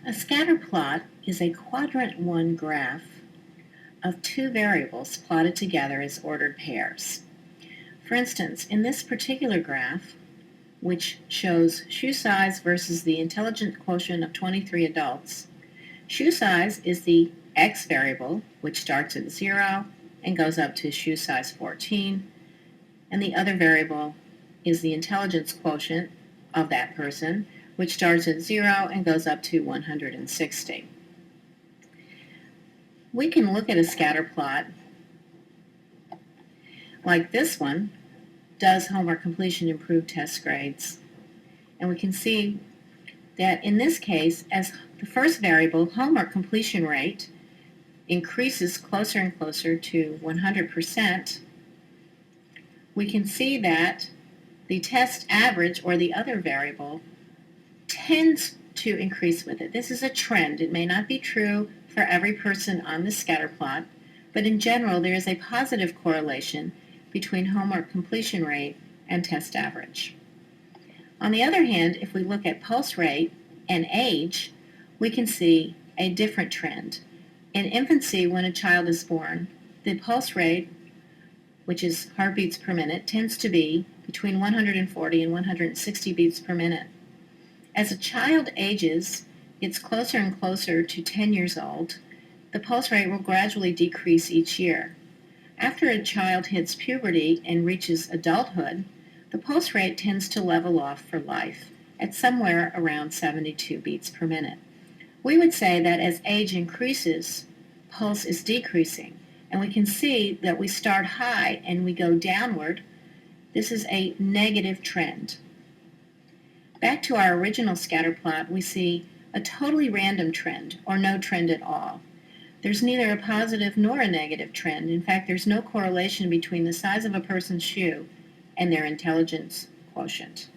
A scatter plot is a quadrant 1 graph of two variables plotted together as ordered pairs. For instance, in this particular graph, which shows shoe size versus the intelligence quotient of 23 adults, shoe size is the x variable, which starts at 0 and goes up to shoe size 14, and the other variable is the intelligence quotient of that person, which starts at 0 and goes up to 160. We can look at a scatter plot like this one. Does homework completion improve test grades? And we can see that in this case, as the first variable, homework completion rate, increases closer and closer to 100%, we can see that the test average, or the other variable, tends to increase with it. This is a trend. It may not be true for every person on the scatter plot, but in general there is a positive correlation between homework completion rate and test average. On the other hand, if we look at pulse rate and age, we can see a different trend. In infancy, when a child is born, the pulse rate, which is heartbeats per minute, tends to be between 140 and 160 beats per minute. As a child ages, gets closer and closer to 10 years old, the pulse rate will gradually decrease each year. After a child hits puberty and reaches adulthood, the pulse rate tends to level off for life at somewhere around 72 beats per minute. We would say that as age increases, pulse is decreasing, and we can see that we start high and we go downward. This is a negative trend. Back to our original scatter plot, we see a totally random trend, or no trend at all. There's neither a positive nor a negative trend. In fact, there's no correlation between the size of a person's shoe and their intelligence quotient.